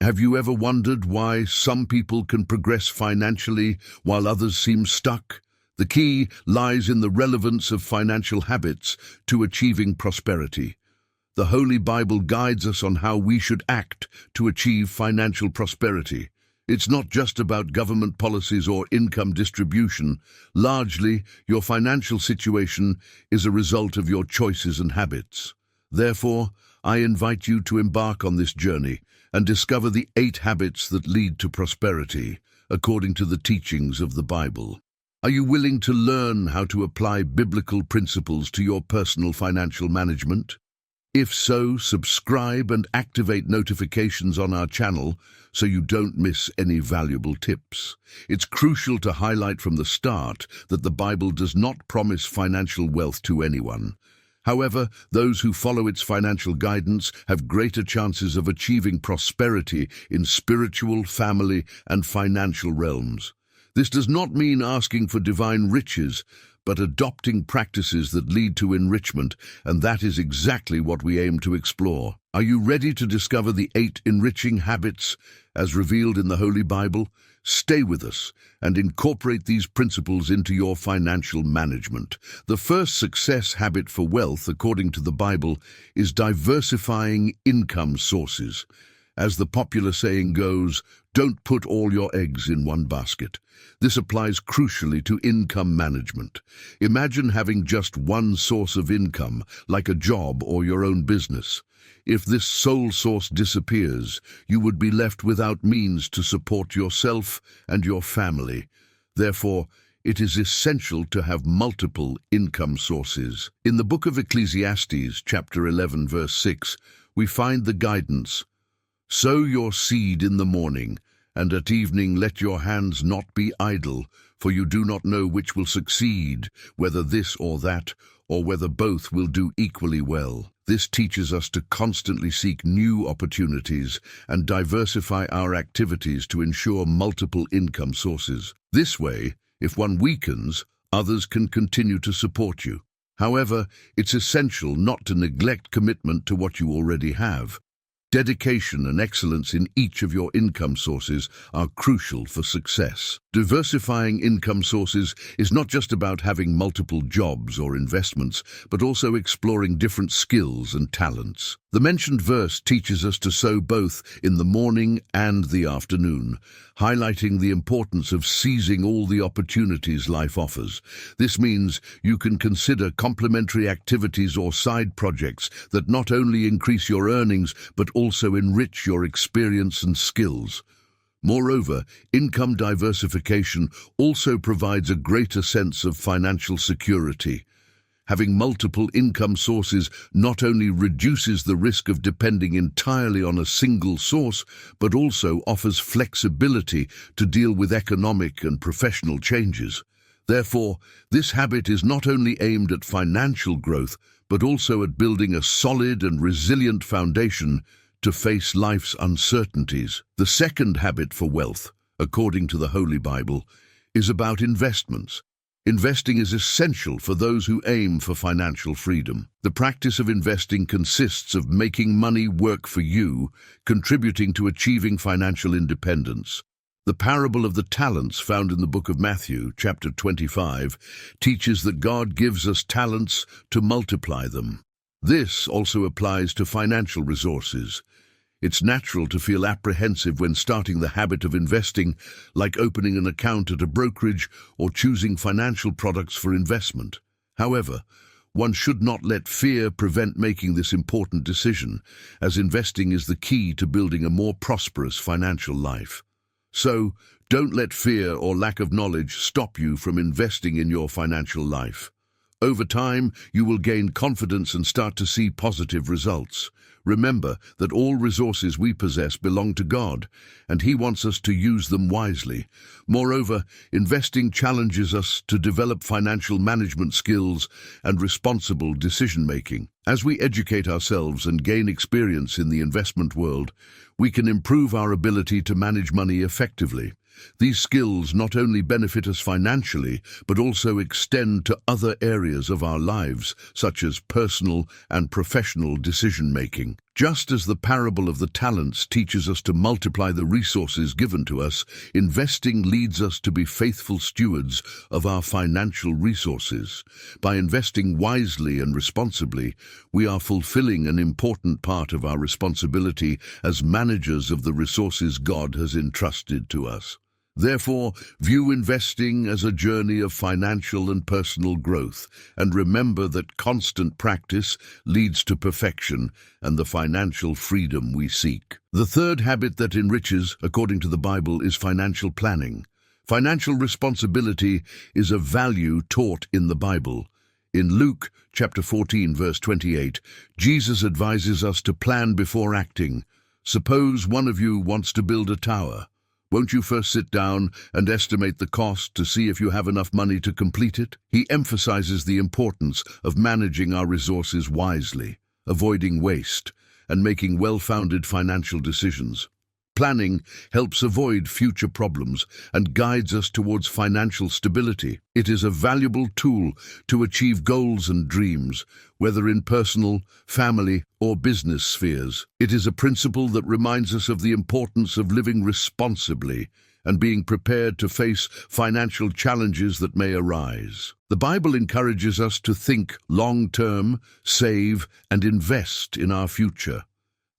Have you ever wondered why some people can progress financially while others seem stuck? The key lies in the relevance of financial habits to achieving prosperity. The Holy Bible guides us on how we should act to achieve financial prosperity. It's not just about government policies or income distribution. Largely, your financial situation is a result of your choices and habits. Therefore, I invite you to embark on this journey and discover the 8 habits that lead to prosperity, according to the teachings of the Bible. Are you willing to learn how to apply biblical principles to your personal financial management? If so, subscribe and activate notifications on our channel so you don't miss any valuable tips. It's crucial to highlight from the start that the Bible does not promise financial wealth to anyone. However, those who follow its financial guidance have greater chances of achieving prosperity in spiritual, family, and financial realms. This does not mean asking for divine riches, but adopting practices that lead to enrichment, and that is exactly what we aim to explore. Are you ready to discover the 8 enriching habits as revealed in the Holy Bible? Stay with us and incorporate these principles into your financial management. The first success habit for wealth, according to the Bible, is diversifying income sources. As the popular saying goes, don't put all your eggs in one basket. This applies crucially to income management. Imagine having just one source of income, like a job or your own business. If this sole source disappears, you would be left without means to support yourself and your family. Therefore, it is essential to have multiple income sources. In the book of Ecclesiastes, chapter 11, verse 6, we find the guidance: "Sow your seed in the morning, and at evening let your hands not be idle, for you do not know which will succeed, whether this or that, or whether both will do equally well." This teaches us to constantly seek new opportunities and diversify our activities to ensure multiple income sources. This way, if one weakens, others can continue to support you. However, it's essential not to neglect commitment to what you already have. Dedication and excellence in each of your income sources are crucial for success. Diversifying income sources is not just about having multiple jobs or investments, but also exploring different skills and talents. The mentioned verse teaches us to sow both in the morning and the afternoon, highlighting the importance of seizing all the opportunities life offers. This means you can consider complementary activities or side projects that not only increase your earnings, but also enrich your experience and skills. Moreover, income diversification also provides a greater sense of financial security. Having multiple income sources not only reduces the risk of depending entirely on a single source, but also offers flexibility to deal with economic and professional changes. Therefore, this habit is not only aimed at financial growth, but also at building a solid and resilient foundation to face life's uncertainties. The second habit for wealth, according to the Holy Bible, is about investments. Investing is essential for those who aim for financial freedom. The practice of investing consists of making money work for you, contributing to achieving financial independence. The parable of the talents found in the book of Matthew, chapter 25, teaches that God gives us talents to multiply them. This also applies to financial resources. It's natural to feel apprehensive when starting the habit of investing, like opening an account at a brokerage or choosing financial products for investment. However, one should not let fear prevent making this important decision, as investing is the key to building a more prosperous financial life. So, don't let fear or lack of knowledge stop you from investing in your financial life. Over time, you will gain confidence and start to see positive results. Remember that all resources we possess belong to God, and He wants us to use them wisely. Moreover, investing challenges us to develop financial management skills and responsible decision-making. As we educate ourselves and gain experience in the investment world, we can improve our ability to manage money effectively. These skills not only benefit us financially, but also extend to other areas of our lives, such as personal and professional decision-making. Just as the parable of the talents teaches us to multiply the resources given to us, investing leads us to be faithful stewards of our financial resources. By investing wisely and responsibly, we are fulfilling an important part of our responsibility as managers of the resources God has entrusted to us. Therefore, view investing as a journey of financial and personal growth, and remember that constant practice leads to perfection and the financial freedom we seek. The third habit that enriches, according to the Bible, is financial planning. Financial responsibility is a value taught in the Bible. In Luke chapter 14, verse 28, Jesus advises us to plan before acting. Suppose one of you wants to build a tower. Won't you first sit down and estimate the cost to see if you have enough money to complete it? He emphasizes the importance of managing our resources wisely, avoiding waste, and making well-founded financial decisions. Planning helps avoid future problems and guides us towards financial stability. It is a valuable tool to achieve goals and dreams, whether in personal, family, or business spheres. It is a principle that reminds us of the importance of living responsibly and being prepared to face financial challenges that may arise. The Bible encourages us to think long-term, save, and invest in our future,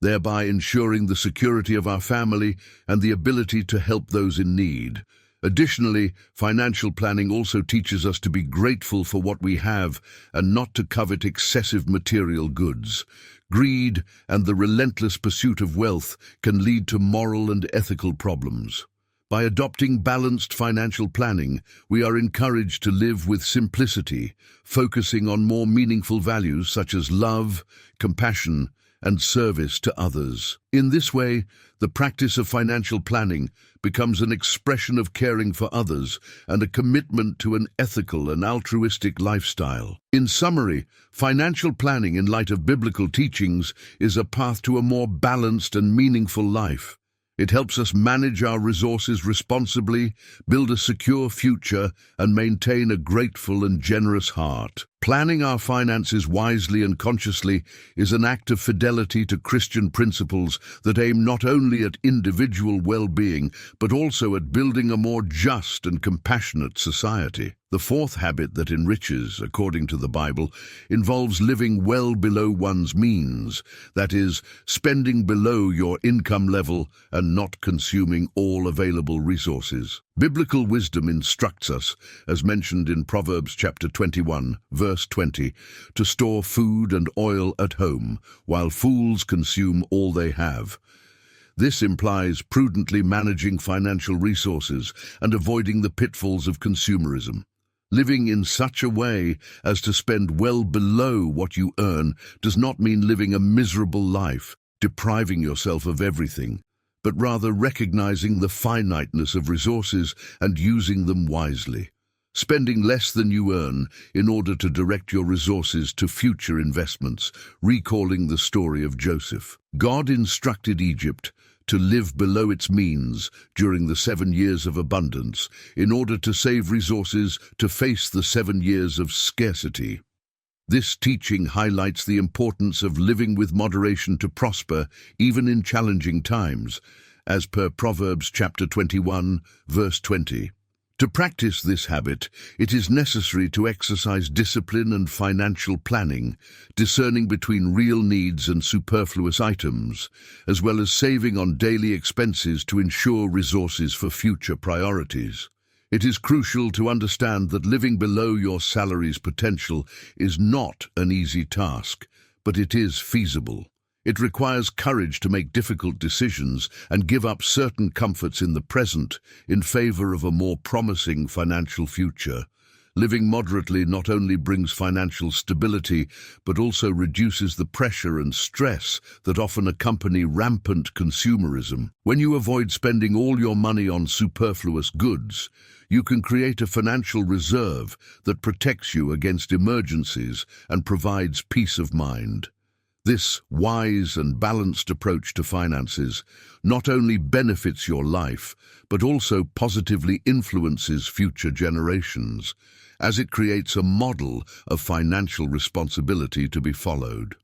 thereby ensuring the security of our family and the ability to help those in need. Additionally, financial planning also teaches us to be grateful for what we have and not to covet excessive material goods. Greed and the relentless pursuit of wealth can lead to moral and ethical problems. By adopting balanced financial planning, we are encouraged to live with simplicity, focusing on more meaningful values such as love, compassion, and service to others. In this way, the practice of financial planning becomes an expression of caring for others and a commitment to an ethical and altruistic lifestyle. In summary, financial planning in light of biblical teachings is a path to a more balanced and meaningful life. It helps us manage our resources responsibly, build a secure future, and maintain a grateful and generous heart. Planning our finances wisely and consciously is an act of fidelity to Christian principles that aim not only at individual well-being, but also at building a more just and compassionate society. The fourth habit that enriches, according to the Bible, involves living well below one's means, that is, spending below your income level and not consuming all available resources. Biblical wisdom instructs us, as mentioned in Proverbs chapter 21, verse 20, to store food and oil at home, while fools consume all they have. This implies prudently managing financial resources and avoiding the pitfalls of consumerism. Living in such a way as to spend well below what you earn does not mean living a miserable life, depriving yourself of everything, but rather recognizing the finiteness of resources and using them wisely. Spending less than you earn in order to direct your resources to future investments, recalling the story of Joseph. God instructed Egypt to live below its means during the 7 years of abundance in order to save resources to face the 7 years of scarcity. This teaching highlights the importance of living with moderation to prosper even in challenging times, as per Proverbs chapter 21, verse 20. To practice this habit, it is necessary to exercise discipline and financial planning, discerning between real needs and superfluous items, as well as saving on daily expenses to ensure resources for future priorities. It is crucial to understand that living below your salary's potential is not an easy task, but it is feasible. It requires courage to make difficult decisions and give up certain comforts in the present in favor of a more promising financial future. Living moderately not only brings financial stability, but also reduces the pressure and stress that often accompany rampant consumerism. When you avoid spending all your money on superfluous goods, you can create a financial reserve that protects you against emergencies and provides peace of mind. This wise and balanced approach to finances not only benefits your life, but also positively influences future generations, as it creates a model of financial responsibility to be followed.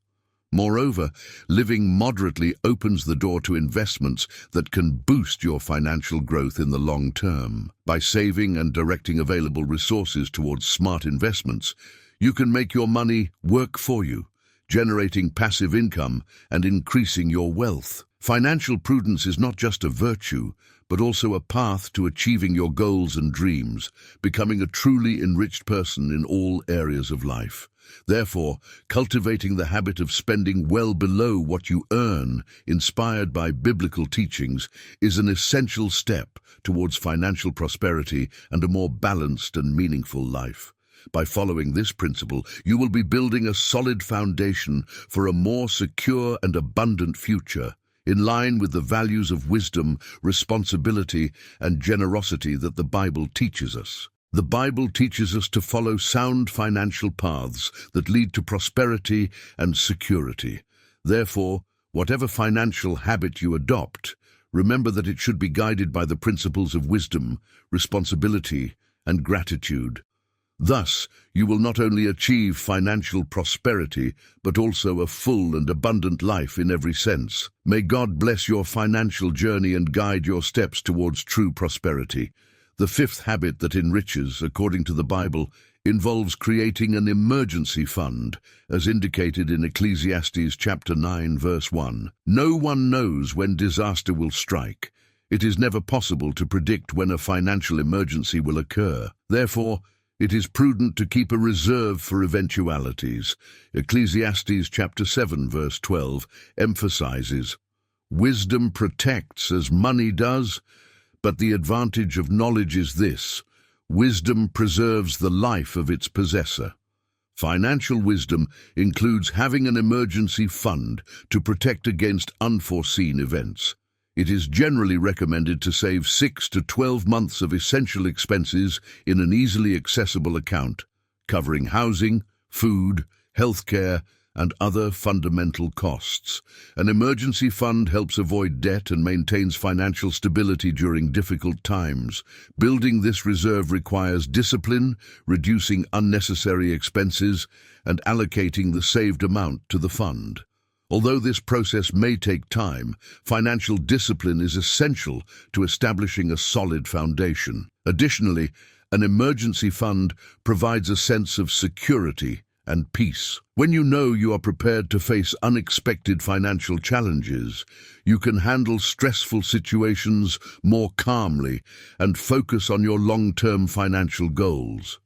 Moreover, living moderately opens the door to investments that can boost your financial growth in the long term. By saving and directing available resources towards smart investments, you can make your money work for you, generating passive income and increasing your wealth. Financial prudence is not just a virtue, but also a path to achieving your goals and dreams, becoming a truly enriched person in all areas of life. Therefore, cultivating the habit of spending well below what you earn, inspired by biblical teachings, is an essential step towards financial prosperity and a more balanced and meaningful life. By following this principle, you will be building a solid foundation for a more secure and abundant future, in line with the values of wisdom, responsibility, and generosity that the Bible teaches us. The Bible teaches us to follow sound financial paths that lead to prosperity and security. Therefore, whatever financial habit you adopt, remember that it should be guided by the principles of wisdom, responsibility, and gratitude. Thus, you will not only achieve financial prosperity, but also a full and abundant life in every sense. May God bless your financial journey and guide your steps towards true prosperity. The fifth habit that enriches, according to the Bible, involves creating an emergency fund, as indicated in Ecclesiastes chapter 9, verse 1. No one knows when disaster will strike. It is never possible to predict when a financial emergency will occur. Therefore, it is prudent to keep a reserve for eventualities. Ecclesiastes chapter 7 verse 12 emphasizes, "Wisdom protects as money does, but the advantage of knowledge is this: wisdom preserves the life of its possessor." Financial wisdom includes having an emergency fund to protect against unforeseen events. It is generally recommended to save 6 to 12 months of essential expenses in an easily accessible account, covering housing, food, healthcare, and other fundamental costs. An emergency fund helps avoid debt and maintains financial stability during difficult times. Building this reserve requires discipline, reducing unnecessary expenses, and allocating the saved amount to the fund. Although this process may take time, financial discipline is essential to establishing a solid foundation. Additionally, an emergency fund provides a sense of security and peace. When you know you are prepared to face unexpected financial challenges, you can handle stressful situations more calmly and focus on your long-term financial goals.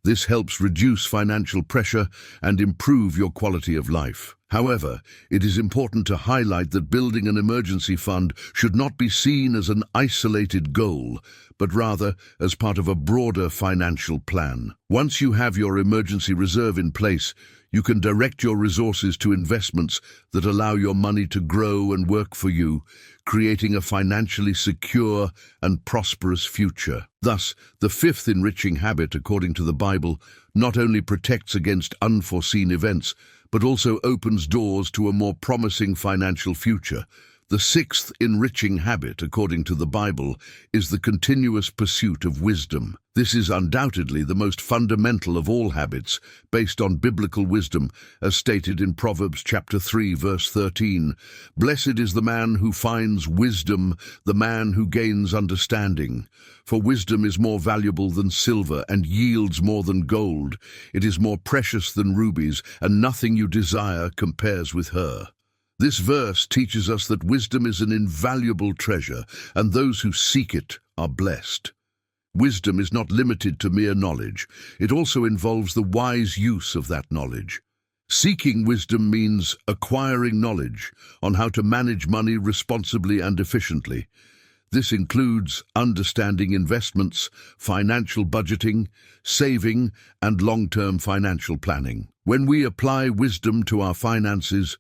This helps reduce financial pressure and improve your quality of life. However, it is important to highlight that building an emergency fund should not be seen as an isolated goal, but rather as part of a broader financial plan. Once you have your emergency reserve in place, you can direct your resources to investments that allow your money to grow and work for you, creating a financially secure and prosperous future. Thus, the fifth enriching habit, according to the Bible, not only protects against unforeseen events, but also opens doors to a more promising financial future. The sixth enriching habit, according to the Bible, is the continuous pursuit of wisdom. This is undoubtedly the most fundamental of all habits, based on biblical wisdom, as stated in Proverbs chapter 3, verse 13. "Blessed is the man who finds wisdom, the man who gains understanding. For wisdom is more valuable than silver and yields more than gold. It is more precious than rubies, and nothing you desire compares with her." This verse teaches us that wisdom is an invaluable treasure, and those who seek it are blessed. Wisdom is not limited to mere knowledge. It also involves the wise use of that knowledge. Seeking wisdom means acquiring knowledge on how to manage money responsibly and efficiently. This includes understanding investments, financial budgeting, saving, and long-term financial planning. When we apply wisdom to our finances,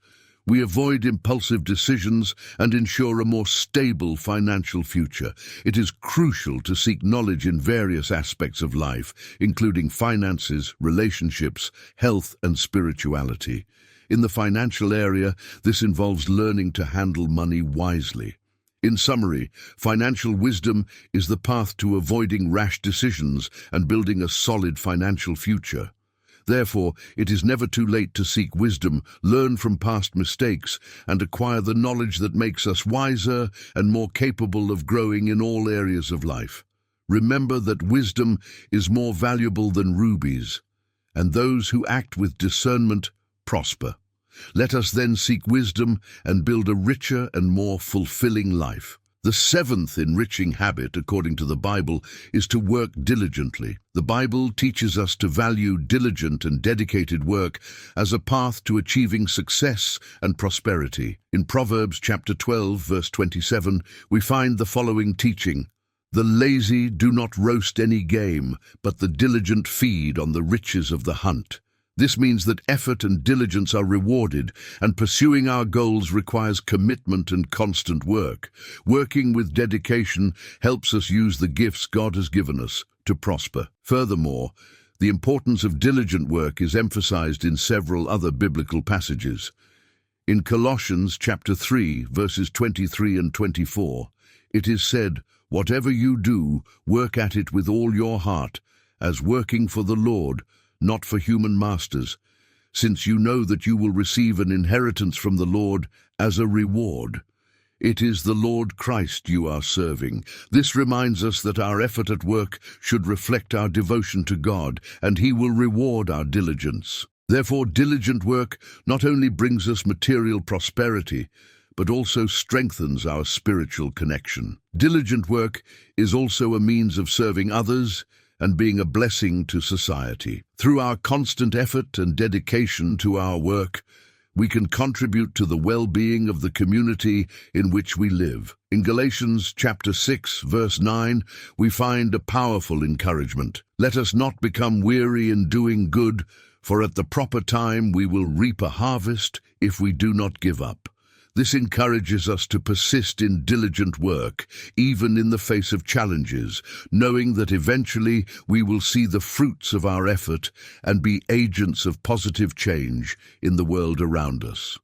we avoid impulsive decisions and ensure a more stable financial future. It is crucial to seek knowledge in various aspects of life, including finances, relationships, health, and spirituality. In the financial area, this involves learning to handle money wisely. In summary, financial wisdom is the path to avoiding rash decisions and building a solid financial future. Therefore, it is never too late to seek wisdom, learn from past mistakes, and acquire the knowledge that makes us wiser and more capable of growing in all areas of life. Remember that wisdom is more valuable than rubies, and those who act with discernment prosper. Let us then seek wisdom and build a richer and more fulfilling life. The seventh enriching habit, according to the Bible, is to work diligently. The Bible teaches us to value diligent and dedicated work as a path to achieving success and prosperity. In Proverbs chapter 12, verse 27, we find the following teaching: "The lazy do not roast any game, but the diligent feed on the riches of the hunt." This means that effort and diligence are rewarded, and pursuing our goals requires commitment and constant work. Working with dedication helps us use the gifts God has given us to prosper. Furthermore, the importance of diligent work is emphasized in several other biblical passages. In Colossians chapter 3, verses 23 and 24, it is said, "Whatever you do, work at it with all your heart, as working for the Lord, not for human masters, since you know that you will receive an inheritance from the Lord as a reward. It is the Lord Christ you are serving." This reminds us that our effort at work should reflect our devotion to God, and He will reward our diligence. Therefore, diligent work not only brings us material prosperity, but also strengthens our spiritual connection. Diligent work is also a means of serving others and being a blessing to society. Through our constant effort and dedication to our work, we can contribute to the well-being of the community in which we live. In Galatians chapter 6, verse 9, we find a powerful encouragement. "Let us not become weary in doing good, for at the proper time we will reap a harvest if we do not give up." This encourages us to persist in diligent work, even in the face of challenges, knowing that eventually we will see the fruits of our effort and be agents of positive change in the world around us.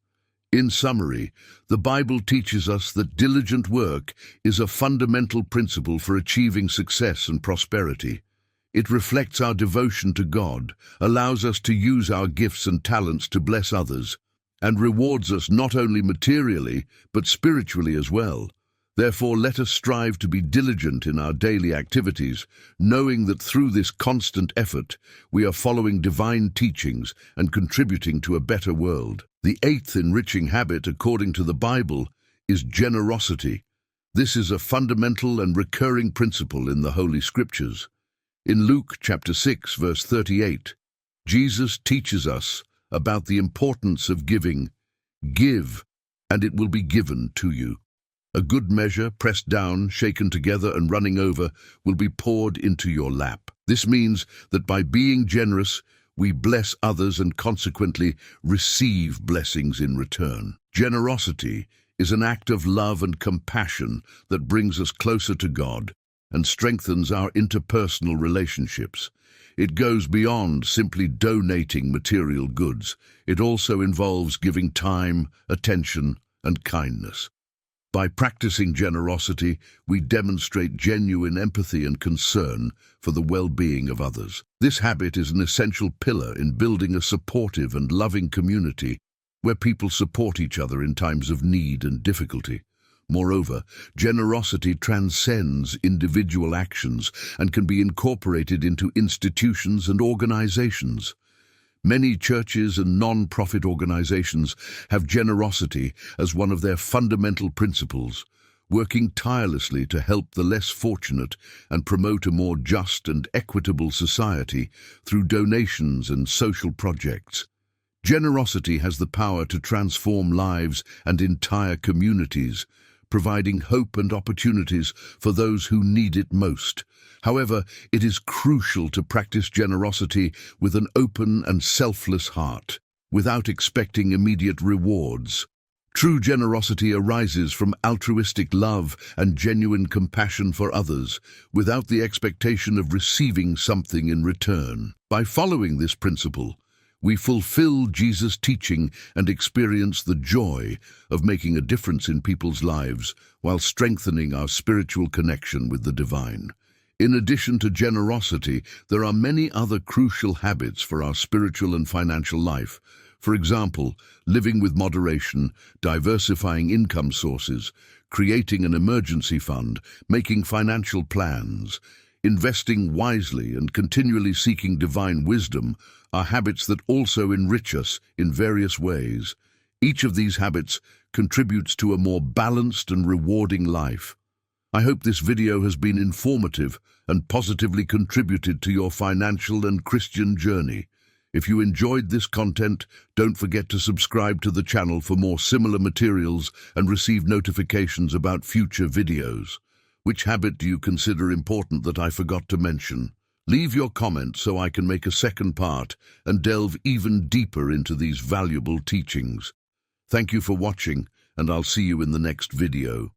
In summary, the Bible teaches us that diligent work is a fundamental principle for achieving success and prosperity. It reflects our devotion to God, allows us to use our gifts and talents to bless others, and rewards us not only materially, but spiritually as well. Therefore, let us strive to be diligent in our daily activities, knowing that through this constant effort, we are following divine teachings and contributing to a better world. The eighth enriching habit, according to the Bible, is generosity. This is a fundamental and recurring principle in the Holy Scriptures. In Luke chapter 6, verse 38, Jesus teaches us about the importance of giving. "Give, and it will be given to you. A good measure, pressed down, shaken together, and running over, will be poured into your lap." This means that by being generous, we bless others and consequently receive blessings in return. Generosity is an act of love and compassion that brings us closer to God and strengthens our interpersonal relationships. It goes beyond simply donating material goods. It also involves giving time, attention, and kindness. By practicing generosity, we demonstrate genuine empathy and concern for the well-being of others. This habit is an essential pillar in building a supportive and loving community where people support each other in times of need and difficulty. Moreover, generosity transcends individual actions and can be incorporated into institutions and organizations. Many churches and non-profit organizations have generosity as one of their fundamental principles, working tirelessly to help the less fortunate and promote a more just and equitable society through donations and social projects. Generosity has the power to transform lives and entire communities, providing hope and opportunities for those who need it most. However, it is crucial to practice generosity with an open and selfless heart, without expecting immediate rewards. True generosity arises from altruistic love and genuine compassion for others, without the expectation of receiving something in return. By following this principle, we fulfill Jesus' teaching and experience the joy of making a difference in people's lives while strengthening our spiritual connection with the divine. In addition to generosity, there are many other crucial habits for our spiritual and financial life. For example, living with moderation, diversifying income sources, creating an emergency fund, making financial plans, investing wisely and continually seeking divine wisdom are habits that also enrich us in various ways. Each of these habits contributes to a more balanced and rewarding life. I hope this video has been informative and positively contributed to your financial and Christian journey. If you enjoyed this content, don't forget to subscribe to the channel for more similar materials and receive notifications about future videos. Which habit do you consider important that I forgot to mention? Leave your comment so I can make a second part and delve even deeper into these valuable teachings. Thank you for watching, and I'll see you in the next video.